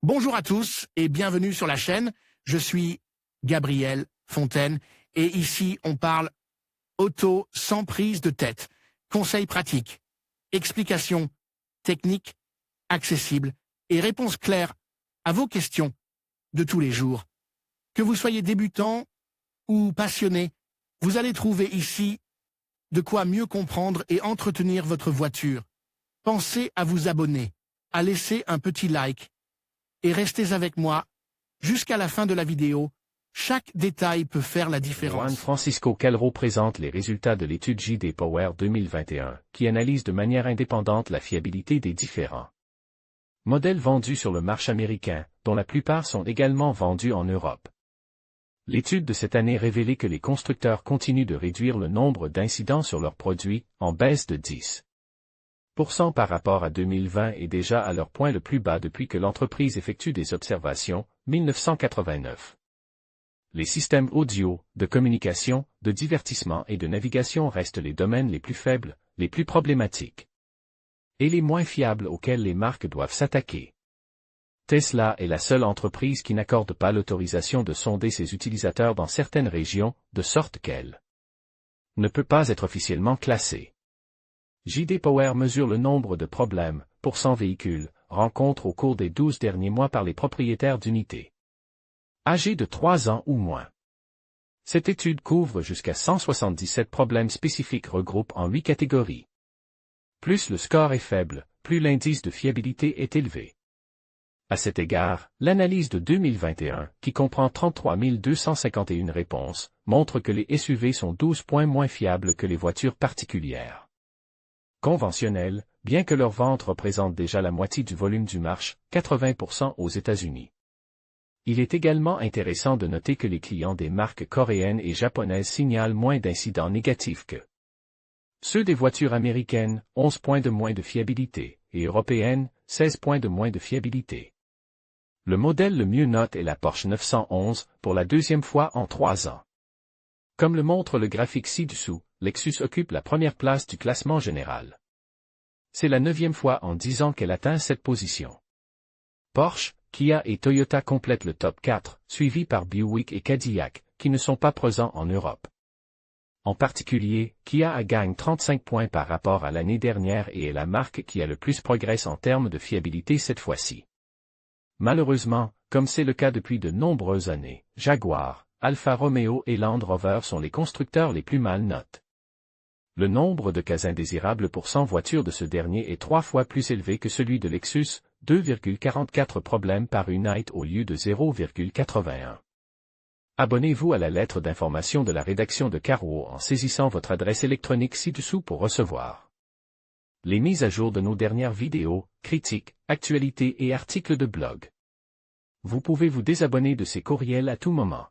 Bonjour à tous et bienvenue sur la chaîne. Je suis Gabriel Fontaine et ici on parle auto sans prise de tête. Conseils pratiques, explications techniques, accessibles et réponses claires à vos questions de tous les jours. Que vous soyez débutant ou passionné, vous allez trouver ici de quoi mieux comprendre et entretenir votre voiture. Pensez à vous abonner, à laisser un petit like et restez avec moi jusqu'à la fin de la vidéo. Chaque détail peut faire la différence. Juan Francisco Calero présente les résultats de l'étude JD Power 2021, qui analyse de manière indépendante la fiabilité des différents modèles vendus sur le marché américain, dont la plupart sont également vendus en Europe. L'étude de cette année révélait que les constructeurs continuent de réduire le nombre d'incidents sur leurs produits, en baisse de 10% par rapport à 2020 et déjà à leur point le plus bas depuis que l'entreprise effectue des observations, 1989. Les systèmes audio, de communication, de divertissement et de navigation restent les domaines les plus faibles, les plus problématiques et les moins fiables auxquels les marques doivent s'attaquer. Tesla est la seule entreprise qui n'accorde pas l'autorisation de sonder ses utilisateurs dans certaines régions, de sorte qu'elle ne peut pas être officiellement classée. JD Power mesure le nombre de problèmes, pour 100 véhicules, rencontrés au cours des 12 derniers mois par les propriétaires d'unités âgés de 3 ans ou moins. Cette étude couvre jusqu'à 177 problèmes spécifiques regroupés en 8 catégories. Plus le score est faible, plus l'indice de fiabilité est élevé. À cet égard, l'analyse de 2021, qui comprend 33 251 réponses, montre que les SUV sont 12 points moins fiables que les voitures particulières conventionnelles, bien que leur vente représente déjà la moitié du volume du marché, 80% aux États-Unis. Il est également intéressant de noter que les clients des marques coréennes et japonaises signalent moins d'incidents négatifs que ceux des voitures américaines, 11 points de moins de fiabilité, et européennes, 16 points de moins de fiabilité. Le modèle le mieux noté est la Porsche 911, pour la deuxième fois en 3 ans. Comme le montre le graphique ci-dessous, Lexus occupe la première place du classement général. C'est la 9e fois en 10 ans qu'elle atteint cette position. Porsche, Kia et Toyota complètent le top 4, suivis par Buick et Cadillac, qui ne sont pas présents en Europe. En particulier, Kia a gagné 35 points par rapport à l'année dernière et est la marque qui a le plus progressé en termes de fiabilité cette fois-ci. Malheureusement, comme c'est le cas depuis de nombreuses années, Jaguar, Alfa Romeo et Land Rover sont les constructeurs les plus mal notés. Le nombre de cas indésirables pour 100 voitures de ce dernier est 3 fois plus élevé que celui de Lexus, 2,44 problèmes par unité au lieu de 0,81. Abonnez-vous à la lettre d'information de la rédaction de Carwo en saisissant votre adresse électronique ci-dessous pour recevoir les mises à jour de nos dernières vidéos, critiques, actualités et articles de blog. Vous pouvez vous désabonner de ces courriels à tout moment.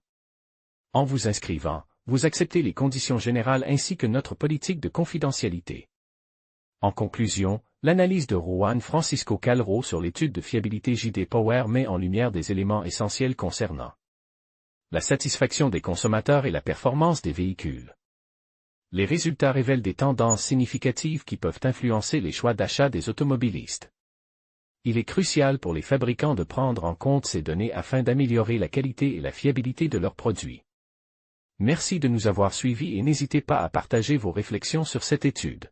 En vous inscrivant, vous acceptez les conditions générales ainsi que notre politique de confidentialité. En conclusion, l'analyse de Juan Francisco Calero sur l'étude de fiabilité JD Power met en lumière des éléments essentiels concernant la satisfaction des consommateurs et la performance des véhicules. Les résultats révèlent des tendances significatives qui peuvent influencer les choix d'achat des automobilistes. Il est crucial pour les fabricants de prendre en compte ces données afin d'améliorer la qualité et la fiabilité de leurs produits. Merci de nous avoir suivis et n'hésitez pas à partager vos réflexions sur cette étude.